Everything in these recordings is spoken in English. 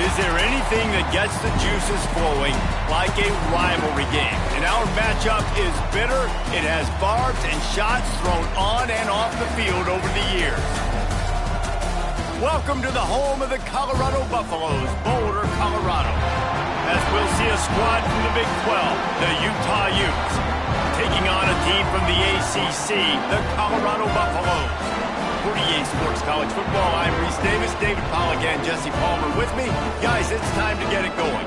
Is there anything that gets the juices flowing like a rivalry game? And our matchup is bitter. It has barbs and shots thrown on and off the field over the years. Welcome to the home of the Colorado Buffaloes, Boulder, Colorado. As we'll see a squad from the Big 12, the Utah Utes, taking on a team from the ACC, the Colorado Buffaloes. 48 Sports College Football, I'm Reese Davis, David Pollack, and Jesse Palmer with me. Guys, it's time to get it going.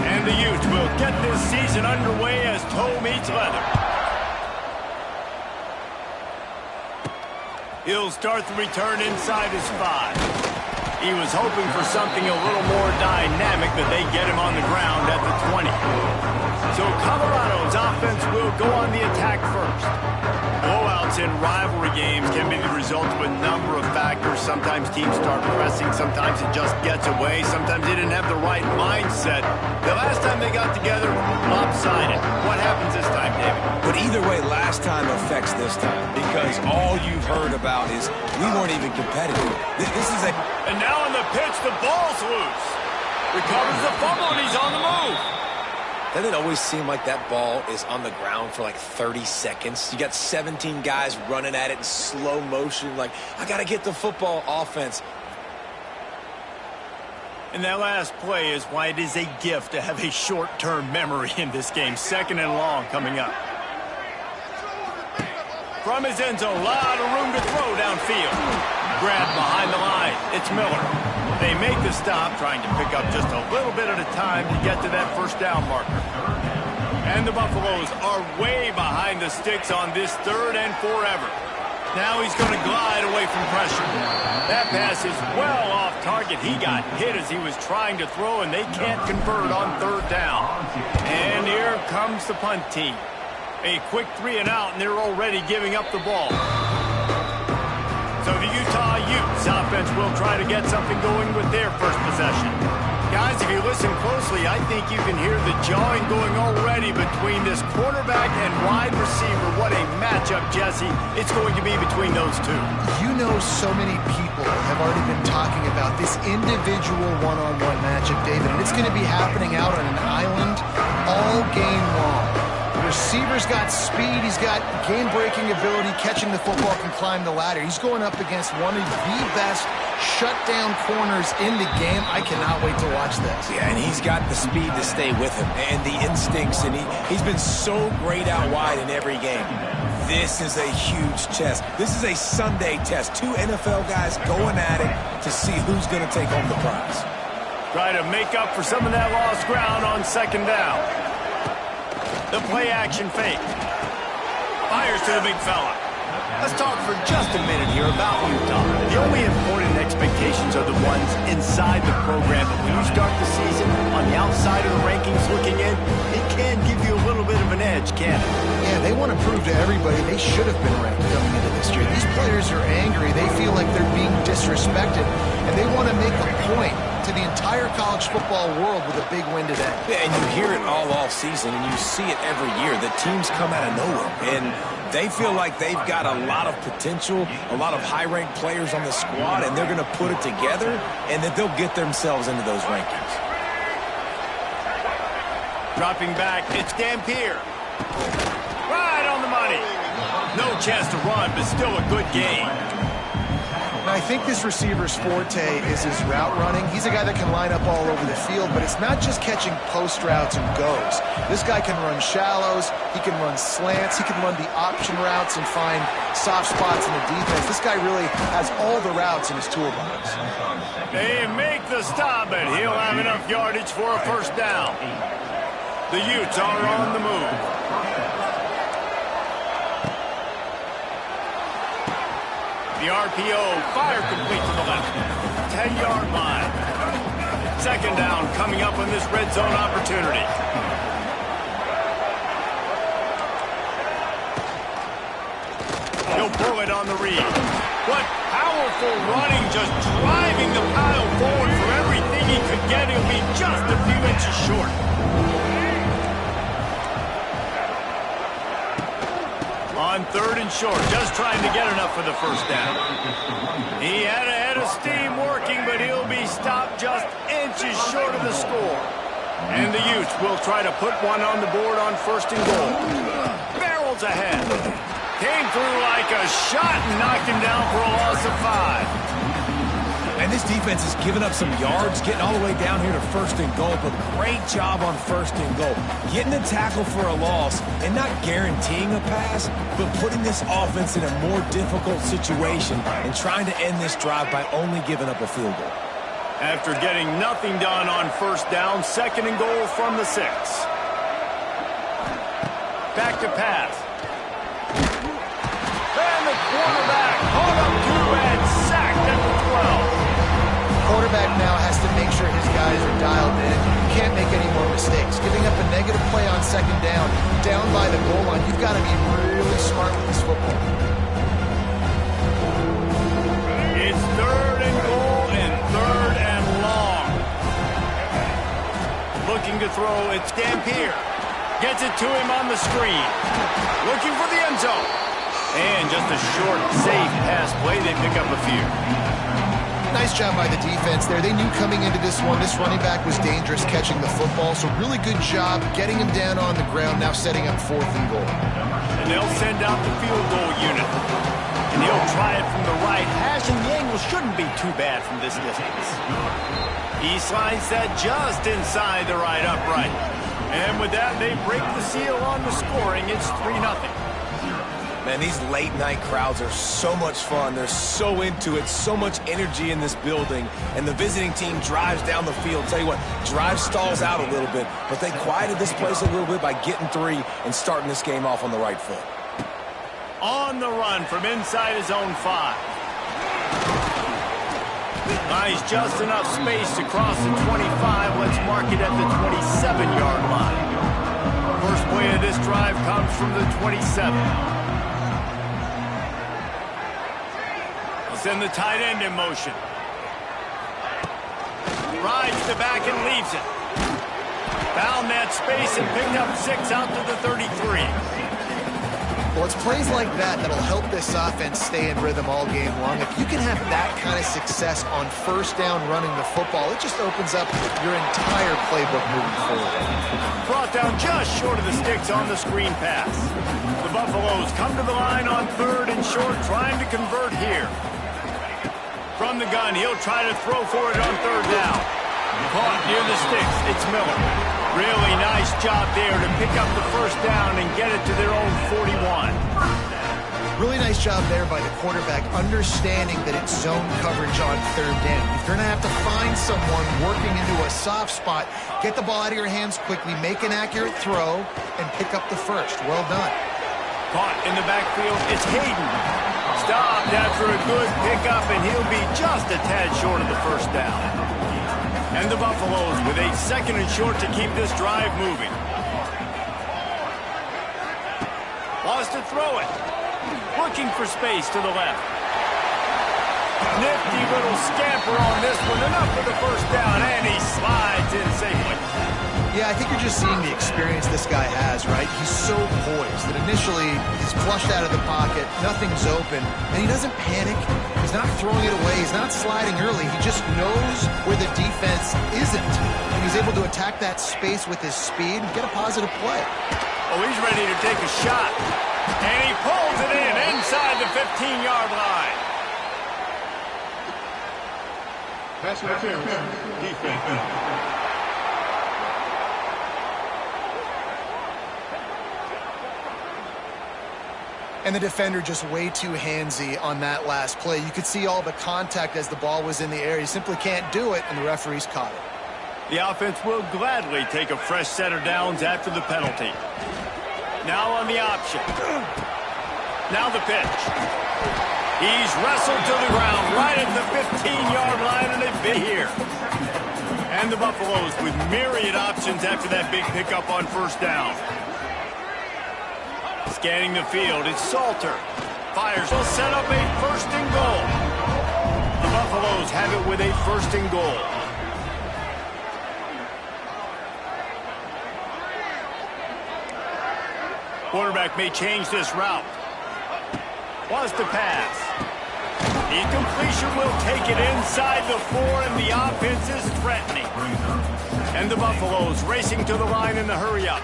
And the Utes will get this season underway as toe meets leather. He'll start the return inside his 5. He was hoping for something a little more dynamic, but they get him on the ground at the 20. So Colorado's offense will go on the attack first. Blowouts in rivalry games can be the result of a number of factors. Sometimes teams start pressing, sometimes it just gets away, sometimes they didn't have the right mindset. The last time they got together, lopsided. What happens this time, David? But either way, last time affects this time, because all you've heard about is we weren't even competitive. This is a... And now on the pitch, the ball's loose. Recovers the fumble, and he's on the move. Doesn't it always seem like that ball is on the ground for like 30 seconds? You got 17 guys running at it in slow motion, like, I got to get the football. Offense. And that last play is why it is a gift to have a short-term memory in this game. 2nd and long coming up. From his end zone, a lot of room to throw downfield. Grab behind the line. It's Miller. They make the stop, trying to pick up just a little bit at a time to get to that first down marker. And the Buffaloes are way behind the sticks on this 3rd and forever. Now he's going to glide away from pressure. That pass is well off target. He got hit as he was trying to throw, and they can't convert on 3rd down. And here comes the punt team. A quick 3 and out, and they're already giving up the ball. So the Utah Utes offense will try to get something going with their first possession. Guys, if you listen closely, I think you can hear the jawing going already between this quarterback and wide receiver. What a matchup, Jesse, it's going to be between those two. You know, so many people have already been talking about this individual one-on-one matchup, David, and it's going to be happening out on an island all game long. Receiver's got speed, he's got game-breaking ability, catching the football, can climb the ladder. He's going up against one of the best shutdown corners in the game. I cannot wait to watch this. Yeah, and he's got the speed to stay with him and the instincts, and he's been so great out wide in every game. This is a huge test. This is a Sunday test. 2 NFL guys going at it to see who's going to take home the prize. Try to make up for some of that lost ground on 2nd down. The play-action fake. Fires to the big fella. Let's talk for just a minute here about Utah. The only important expectations are the ones inside the program. But when you start the season on the outside of the rankings looking in, it can give you a little bit of an edge, can't it? Yeah, they want to prove to everybody they should have been ranked coming into this year. These players are angry. They feel like they're being disrespected, and they want to make a point to the entire college football world with a big win today. Yeah, and you hear it all season, and you see it every year. The teams come out of nowhere, and they feel like they've got a lot of potential, a lot of high-ranked players on the squad, and they're going to put it together, and that they'll get themselves into those rankings. Dropping back, it's Dampier. Right on the money. No chance to run, but still a good game. Now, I think this receiver's forte is his route running. He's a guy that can line up all over the field, but it's not just catching post routes and goes. This guy can run shallows, he can run slants, he can run the option routes and find soft spots in the defense. This guy really has all the routes in his toolbox. They make the stop, and he'll have enough yardage for a first down. The Utes are on the move. The RPO, fire complete to the left. 10-yard line. 2nd down coming up on this red zone opportunity. He'll pull it on the read. What powerful running, just driving the pile forward for everything he could again, he'll be just a few inches short. On 3rd and short, just trying to get enough for the first down. He had a head of steam working, but he'll be stopped just inches short of the score. And the Utes will try to put one on the board on 1st and goal. Barrels ahead. Came through like a shot and knocked him down for a loss of 5. And this defense has given up some yards, getting all the way down here to 1st and goal, but great job on 1st and goal. Getting the tackle for a loss and not guaranteeing a pass, but putting this offense in a more difficult situation and trying to end this drive by only giving up a field goal. After getting nothing done on 1st down, 2nd and goal from the 6. Back to pass. And the quarterback caught up to and sacked at the 12. Quarterback now has to make sure his guys are dialed in. You can't make any more mistakes. Giving up a negative play on 2nd down by the goal line, you've got to be really smart with this football. It's 3rd and goal and 3rd and long. Looking to throw, it's Dampier. Gets it to him on the screen. Looking for the end zone. And just a short, safe pass play. They pick up a few. Nice job by the defense there. They knew coming into this one, this running back was dangerous catching the football, so really good job getting him down on the ground, now setting up 4th and goal. And they'll send out the field goal unit. And he'll try it from the right hash, and the angle shouldn't be too bad from this distance. He slides that just inside the right upright. And with that, they break the seal on the scoring. It's 3-0. Man, these late-night crowds are so much fun. They're so into it, so much energy in this building. And the visiting team drives down the field. Tell you what, drive stalls out a little bit, but they quieted this place a little bit by getting 3 and starting this game off on the right foot. On the run from inside his own 5. Nice, just enough space to cross the 25. Let's mark it at the 27-yard line. First play of this drive comes from the 27. Send the tight end in motion. Rides the back and leaves it. Found that space and picked up 6 out to the 33. Well, it's plays like that that'll help this offense stay in rhythm all game long. If you can have that kind of success on 1st down running the football, it just opens up your entire playbook moving forward. Brought down just short of the sticks on the screen pass. The Buffaloes come to the line on 3rd and short, trying to convert here. From the gun, he'll try to throw for it on 3rd down. Caught near the sticks, it's Miller. Really nice job there to pick up the 1st down and get it to their own 41. Really nice job there by the quarterback, understanding that it's zone coverage on 3rd down. If you're going to have to find someone working into a soft spot, get the ball out of your hands quickly, make an accurate throw, and pick up the 1st. Well done. Caught in the backfield, it's Hayden. Stopped after a good pickup, and he'll be just a tad short of the 1st down. And the Buffaloes with a 2nd and short to keep this drive moving. Wants to throw it. Looking for space to the left. Nifty little scamper on this one. Enough for the 1st down, and he slides in safely. Yeah, I think you're just seeing the experience this guy has, right? He's so poised that initially he's flushed out of the pocket, nothing's open, and he doesn't panic. He's not throwing it away. He's not sliding early. He just knows where the defense isn't, and he's able to attack that space with his speed and get a positive play. Oh, he's ready to take a shot, and he pulls it in inside the 15-yard line. Pass interference. Defense. And the defender just way too handsy on that last play. You could see all the contact as the ball was in the air. He simply can't do it, and the referee's caught it. The offense will gladly take a fresh set of downs after the penalty. Now on the option. Now the pitch. He's wrestled to the ground right at the 15-yard line, and they've been here. And the Buffaloes with myriad options after that big pickup on 1st down. Scanning the field, it's Salter. Fires will set up a 1st and goal. The Buffaloes have it with a 1st and goal. Quarterback may change this route. Wants to pass. The incompletion will take it inside the 4, and the offense is threatening. And the Buffaloes racing to the line in the hurry-up.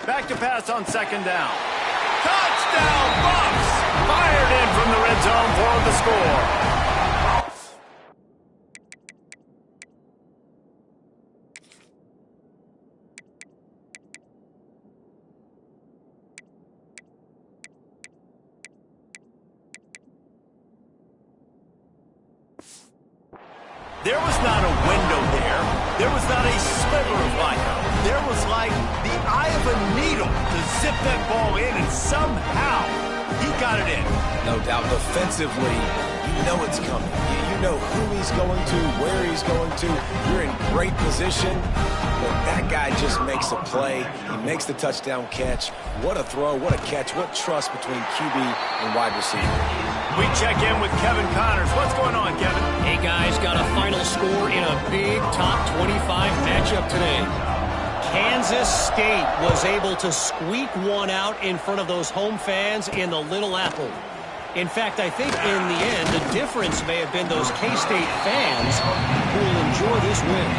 Back to pass on second down. Touchdown, Buffs! Fired in from the red zone for the score. There was not a window there. There was not a sliver of light. There was like the eye of a needle to zip that ball in, and somehow he got it in. No doubt defensively, you know it's coming. You know who he's going to, where he's going to. You're in great position. But that guy just makes a play. He makes the touchdown catch. What a throw, what a catch, what trust between QB and wide receiver. We check in with Kevin Connors. What's going on, Kevin? Hey, guys, got a final score in a big top 25 matchup today. Kansas State was able to squeak one out in front of those home fans in the Little Apple. In fact, I think in the end, the difference may have been those K-State fans who will enjoy this win.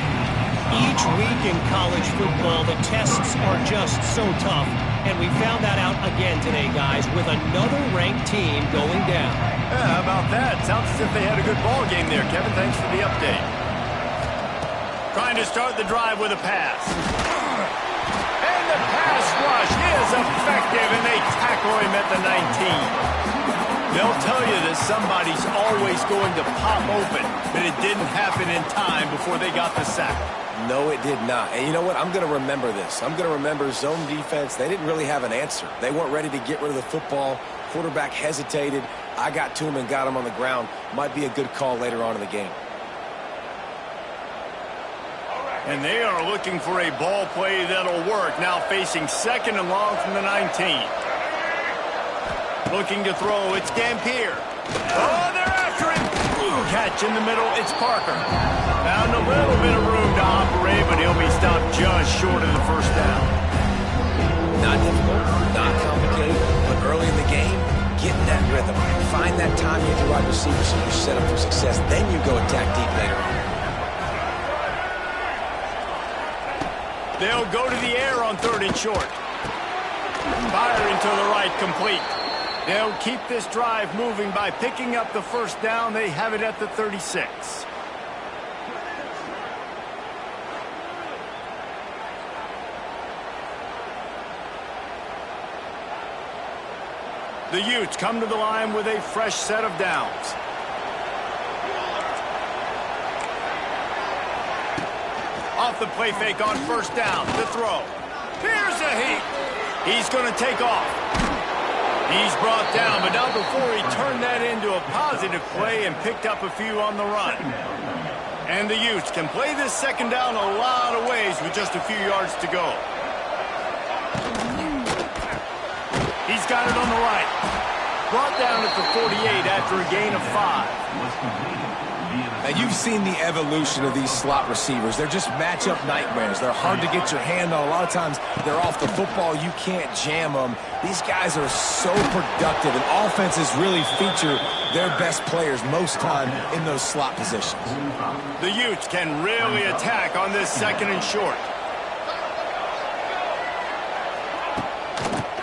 Each week in college football, the tests are just so tough, and we found that out again today, guys, with another ranked team going down. Yeah, how about that? Sounds as if they had a good ball game there, Kevin. Thanks for the update. Trying to start the drive with a pass. And the pass rush is effective, and they tackle him at the 19. They'll tell you that somebody's always going to pop open, but it didn't happen in time before they got the sack. No, it did not. And you know what? I'm going to remember this. I'm going to remember zone defense. They didn't really have an answer. They weren't ready to get rid of the football. Quarterback hesitated. I got to him and got him on the ground. Might be a good call later on in the game. And they are looking for a ball play that'll work. Now facing second and long from the 19. Looking to throw. It's Dampier. Oh, they're after him. Catch in the middle. It's Parker. Found a little bit of room to operate, but he'll be stopped just short of the first down. Not difficult, not complicated, but early in the game, get in that rhythm. Find that time with your wide receiver so you're set up for success. Then you go attack deep later on. They'll go to the air on third and short. Firing to the right, complete. They'll keep this drive moving by picking up the first down. They have it at the 36. The Utes come to the line with a fresh set of downs. Off the play fake on first down. The throw. Here's a heat. He's going to take off. He's brought down, but not before he turned that into a positive play and picked up a few on the run. And the Utes can play this second down a lot of ways with just a few yards to go. He's got it on the right. Brought down at the 48 after a gain of 5. Now, you've seen the evolution of these slot receivers. They're just matchup nightmares. They're hard to get your hand on. A lot of times, they're off the football. You can't jam them. These guys are so productive, and offenses really feature their best players most time in those slot positions. The Utes can really attack on this second and short.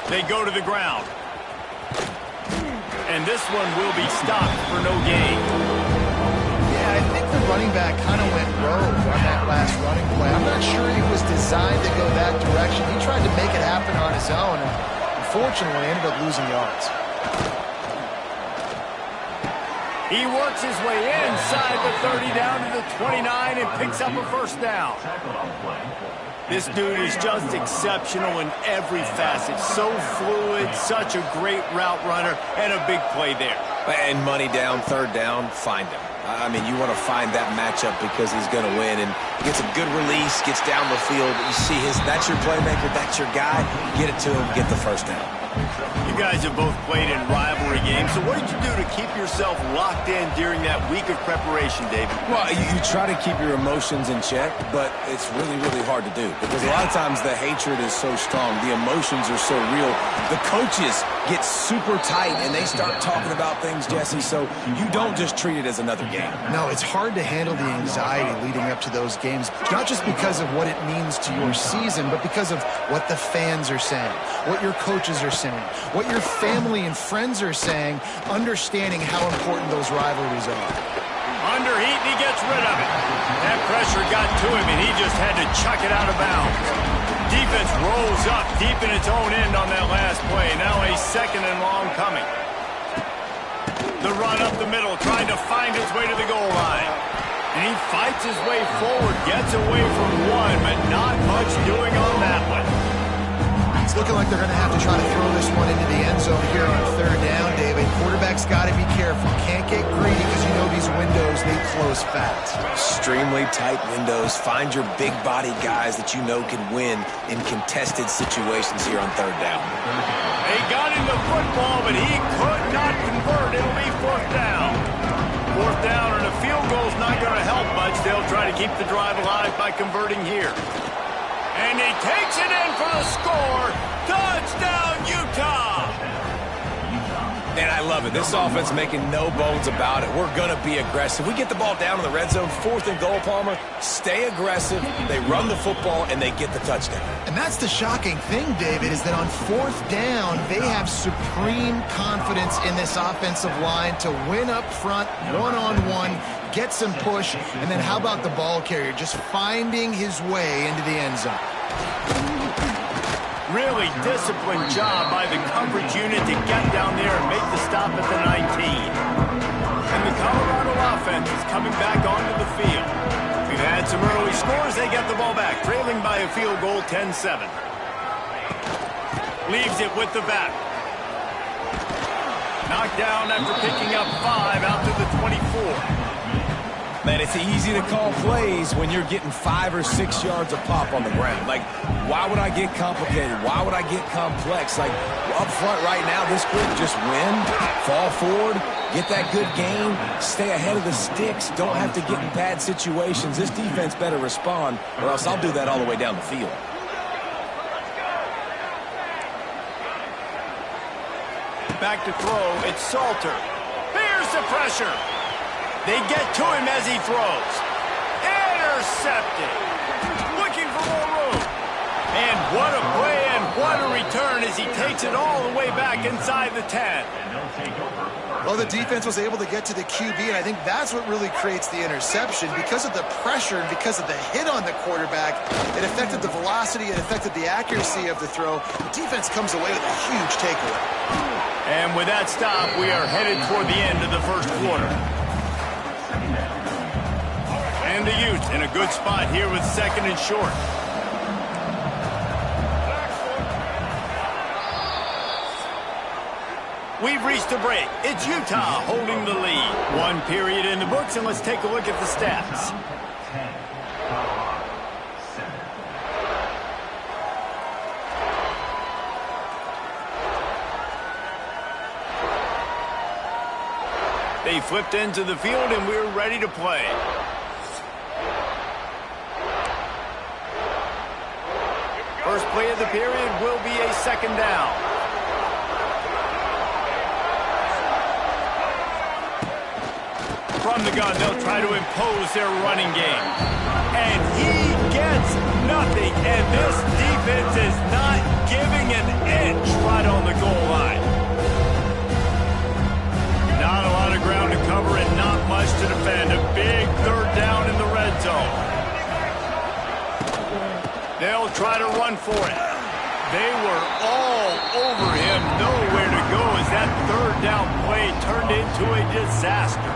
They go to the ground. And this one will be stopped for no gain. Yeah, I think the running back kind of went rogue on that last running play. I'm not sure he was designed to go that direction. He tried to make it happen on his own, and unfortunately ended up losing yards. He works his way inside the 30 down to the 29 and picks up a first down. This dude is just exceptional in every facet. So fluid, such a great route runner, and a big play there. And money down, third down, find him. I mean, you want to find that matchup because he's going to win. And he gets a good release, gets down the field. You see that's your playmaker, that's your guy. Get it to him, get the first down. You guys have both played in rivalry games, so what did you do to keep yourself locked in during that week of preparation, David? Well, you try to keep your emotions in check, but it's really, really hard to do because a lot of times the hatred is so strong. The emotions are so real. The coaches get super tight, and they start talking about things, Jesse, so you don't just treat it as another game. No, it's hard to handle the anxiety leading up to those games, not just because of what it means to your season, but because of what the fans are saying, what your coaches are saying, what your family and friends are saying, understanding how important those rivalries are. Under heat, and he gets rid of it. That pressure got to him, and he just had to chuck it out of bounds. Defense rolls up deep in its own end on that last play. Now a second and long coming. The run up the middle, trying to find his way to the goal line. And he fights his way forward, gets away from one, but not much doing on that one. It's looking like they're going to have to try to throw this one into the end zone here on third down, David. Quarterback's got to be careful. Can't get greedy because you know these windows, they close fast. Extremely tight windows. Find your big-bodied guys that you know can win in contested situations here on third down. They got him the football, but he could not convert. It'll be fourth down. Fourth down, and a field goal's not going to help much. They'll try to keep the drive alive by converting here. And he takes it in for the score. Touchdown, Utah! And I love it. This offense making no bones about it. We're going to be aggressive. We get the ball down in the red zone, fourth and goal, Palmer. Stay aggressive. They run the football, and they get the touchdown. And that's the shocking thing, David, is that on fourth down, they have supreme confidence in this offensive line to win up front, one-on-one, get some push, and then how about the ball carrier just finding his way into the end zone? Really disciplined job by the coverage unit to get down there and make the stop at the 19. And the Colorado offense is coming back onto the field. We've had some early scores. They get the ball back, trailing by a field goal, 10-7. Leaves it with the back. Knocked down after picking up 5 out to the 24. Man, it's easy to call plays when you're getting 5 or 6 yards of pop on the ground. Like, why would I get complicated? Why would I get complex? Like, up front right now, this group just win, fall forward, get that good game, stay ahead of the sticks, don't have to get in bad situations. This defense better respond, or else I'll do that all the way down the field. Back to throw, it's Salter. Here's the pressure. They get to him as he throws. Intercepted. Looking for more room. And what a play and what a return as he takes it all the way back inside the 10. Well, the defense was able to get to the QB, and I think that's what really creates the interception. Because of the pressure and because of the hit on the quarterback, it affected the velocity, it affected the accuracy of the throw. The defense comes away with a huge takeaway. And with that stop, we are headed toward the end of the first quarter. And the Utes in a good spot here with second and short. We've reached a break. It's Utah holding the lead. One period in the books, and let's take a look at the stats. They flipped into the field, and we're ready to play. First play of the period will be a second down. From the gun, they'll try to impose their running game. And he gets nothing, and this defense is not giving an inch right on the goal line. Not a lot of ground to cover and not much to defend. A big third down in the red zone. They'll try to run for it. They were all over him. Nowhere to go as that third down play turned into a disaster.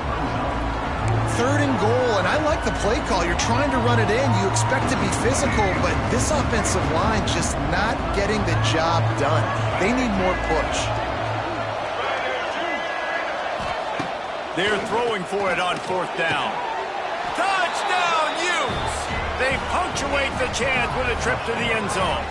Third and goal, and I like the play call. You're trying to run it in. You expect to be physical, but this offensive line just not getting the job done. They need more push. They're throwing for it on fourth down. Touchdown, Utes! They punctuate the chance with a trip to the end zone.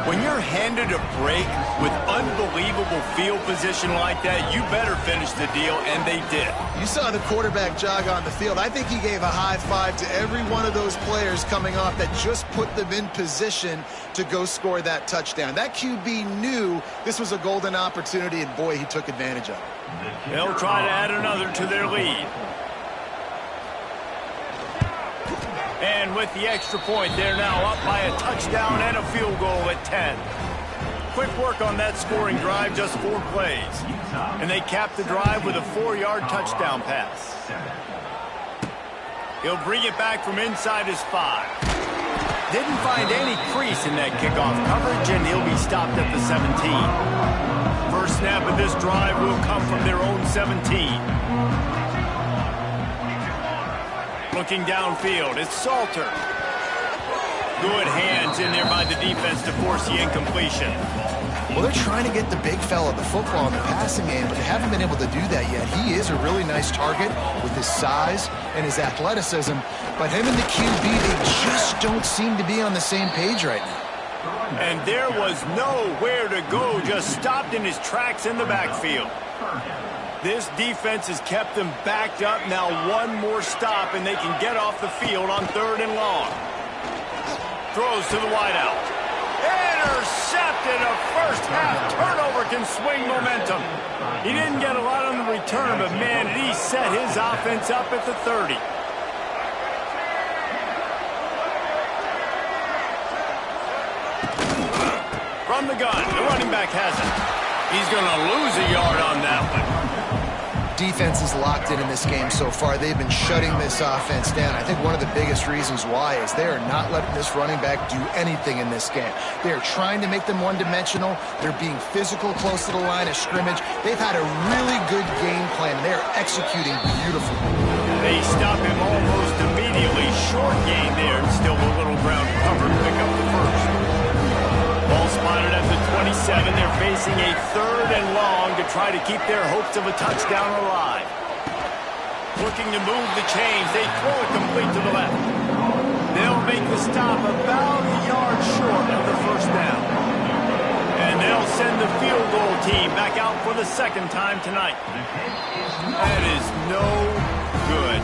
When you're handed a break with unbelievable field position like that, you better finish the deal, and they did. You saw the quarterback jog on the field. I think he gave a high five to every one of those players coming off that just put them in position to go score that touchdown. That QB knew this was a golden opportunity, and boy, he took advantage of it. They'll try to add another to their lead. And with the extra point, they're now up by a touchdown and a field goal at 10. Quick work on that scoring drive, just 4 plays. And they cap the drive with a 4-yard touchdown pass. He'll bring it back from inside his 5. Didn't find any crease in that kickoff coverage, and he'll be stopped at the 17. First snap of this drive will come from their own 17. Looking downfield, it's Salter. Good hands in there by the defense to force the incompletion. Well, they're trying to get the big fella the football in the passing game, but they haven't been able to do that yet. He is a really nice target with his size and his athleticism, but him and the QB, they just don't seem to be on the same page right now. And there was nowhere to go, just stopped in his tracks in the backfield. This defense has kept them backed up. Now one more stop, and they can get off the field on 3rd and long. Throws to the wideout. Intercepted. A first-half turnover can swing momentum. He didn't get a lot on the return, but, man, he set his offense up at the 30. From the gun, the running back has it. He's going to lose a yard on that one. Defense is locked in this game so far. They've been shutting this offense down. I think one of the biggest reasons why is they are not letting this running back do anything in this game. They are trying to make them one-dimensional. They're being physical close to the line of scrimmage. They've had a really good game plan, and they are executing beautifully. They stop him almost immediately. Short gain there, and still a little ground covered. Pick up the first. Ball spotted at the 27. They're facing a 3rd and long to try to keep their hopes of a touchdown alive. Looking to move the chains. They throw it complete to the left. They'll make the stop about a yard short of the first down. And they'll send the field goal team back out for the 2nd time tonight. That is no good.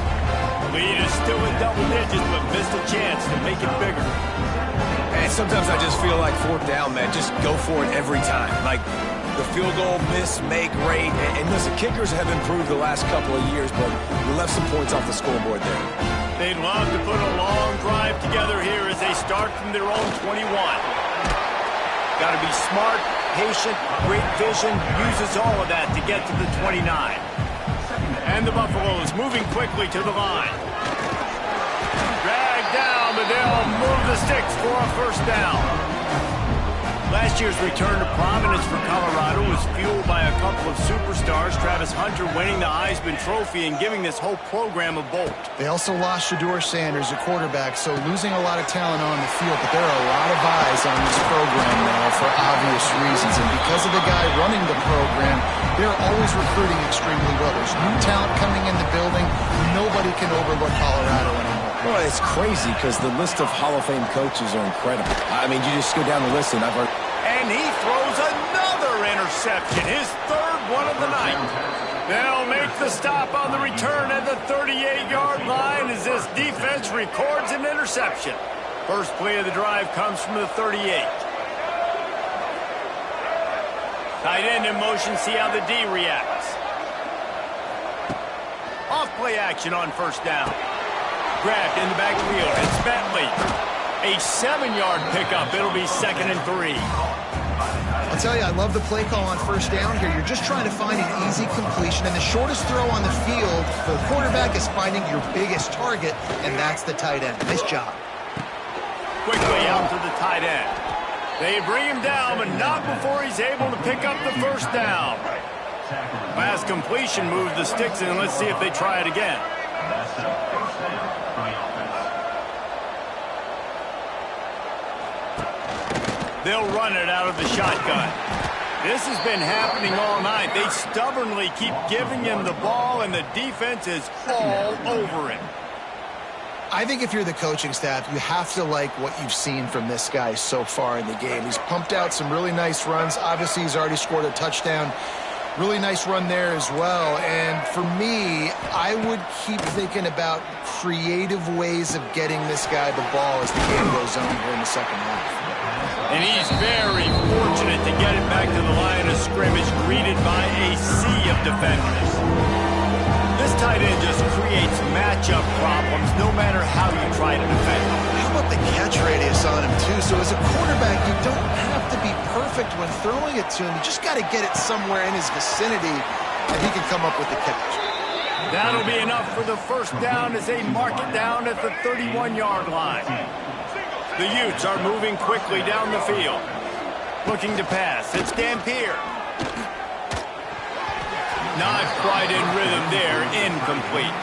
Lead is still in double digits, but missed a chance to make it bigger. And sometimes I just feel like 4th down, man. Just go for it every time. Like the field goal miss, make rate. And listen, kickers have improved the last couple of years, but we left some points off the scoreboard there. They'd love to put a long drive together here as they start from their own 21. Got to be smart, patient, great vision. Uses all of that to get to the 29. And the Buffaloes moving quickly to the line. Dragged down, but they'll move the sticks for a first down. Last year's return to prominence for Colorado was fueled by a couple of superstars, Travis Hunter winning the Heisman Trophy and giving this whole program a bolt. They also lost Shedeur Sanders, a quarterback, so losing a lot of talent on the field, but there are a lot of eyes on this program now for obvious reasons. And because of the guy running the program, they're always recruiting extremely well. There's new talent coming in the building. Nobody can overlook Colorado anymore. Well, it's crazy because the list of Hall of Fame coaches are incredible. I mean, you just go down the list and I've heard... And he throws another interception, his 3rd one of the night. They'll make the stop on the return at the 38-yard line as this defense records an interception. First play of the drive comes from the 38. Tight end in motion, see how the D reacts. Off play action on first down. Grabbed in the backfield. It's Bentley. A 7-yard pickup. It'll be 2nd and 3. I'll tell you, I love the play call on first down here. You're just trying to find an easy completion, and the shortest throw on the field for the quarterback is finding your biggest target, and that's the tight end. Nice job. Quickly out to the tight end. They bring him down, but not before he's able to pick up the first down. Pass completion moved the sticks in. Let's see if they try it again. They'll run it out of the shotgun. This has been happening all night. They stubbornly keep giving him the ball, and the defense is all over him. I think if you're the coaching staff, you have to like what you've seen from this guy so far in the game. He's pumped out some really nice runs. Obviously, he's already scored a touchdown. Really nice run there as well. And for me, I would keep thinking about creative ways of getting this guy the ball as the game goes on here in the second half. And he's very fortunate to get it back to the line of scrimmage, greeted by a sea of defenders. This tight end just creates matchup problems no matter how you try to defend him. How about the catch radius on him, too? So as a quarterback, you don't have to be perfect when throwing it to him. You just got to get it somewhere in his vicinity, and he can come up with the catch. That'll be enough for the first down as they mark it down at the 31-yard line. The Utes are moving quickly down the field. Looking to pass. It's Dampier. Not quite in rhythm there. Incomplete.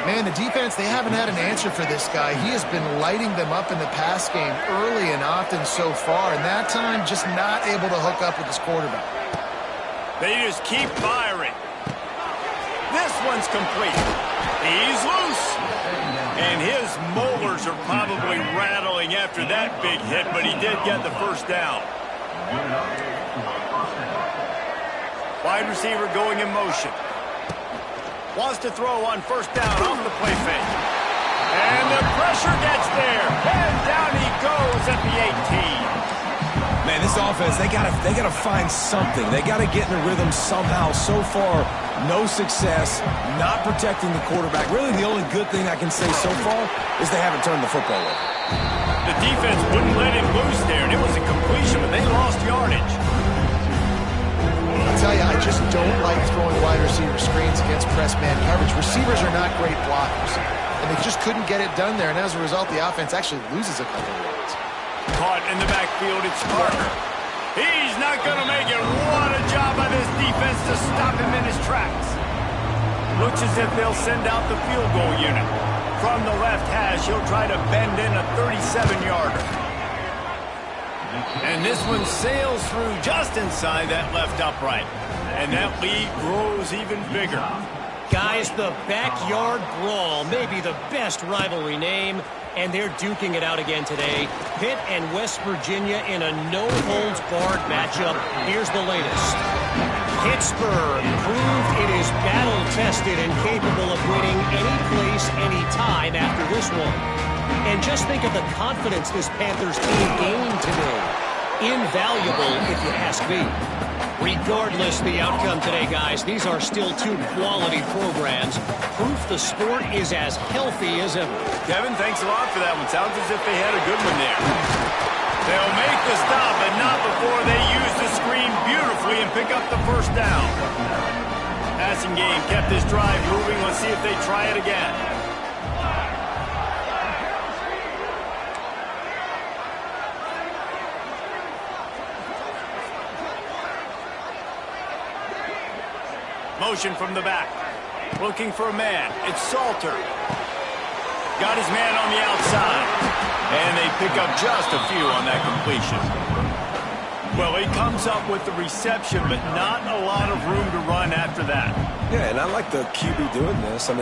Man, the defense, they haven't had an answer for this guy. He has been lighting them up in the pass game early and often so far, and that time just not able to hook up with his quarterback. They just keep firing. This one's complete. He's loose. And his molars are probably rattling after that big hit, but he did get the first down. Wide receiver going in motion. Wants to throw on first down off the play fake. And the pressure gets there. And down he goes at the 18. Man, this offense, they gotta find something. They gotta get in a rhythm somehow. So far, no success, not protecting the quarterback. Really, the only good thing I can say so far is they haven't turned the football over. The defense wouldn't let him loose there, and it was a completion, but they lost yardage. I'll tell you, I just don't like throwing wide receiver screens against press man coverage. Receivers are not great blockers, and they just couldn't get it done there, and as a result, the offense actually loses a couple of yards. Caught in the backfield, it's Parker. He's not going to make it. What a job by this defense to stop him in his tracks. Looks as if they'll send out the field goal unit. From the left hash, he'll try to bend in a 37-yarder. And this one sails through just inside that left upright. And that lead grows even bigger. Guys, the backyard brawl may be the best rivalry name, and they're duking it out again today. Pitt and West Virginia in a no-holds-barred matchup. Here's the latest. Pittsburgh proved it is battle-tested and capable of winning any place, any time after this one. And just think of the confidence this Panthers team gained today. Invaluable, if you ask me. Regardless the outcome today, guys, these are still two quality programs. Proof the sport is as healthy as ever. Kevin, thanks a lot for that one. Sounds as if they had a good one there. They'll make the stop, but not before they use the screen beautifully and pick up the first down. Passing game kept this drive moving. Let's see if they try it again. Motion from the back. Looking for a man. It's Salter. Got his man on the outside. And they pick up just a few on that completion. Well, he comes up with the reception, but not a lot of room to run after that. Yeah, and I like the QB doing this. I mean,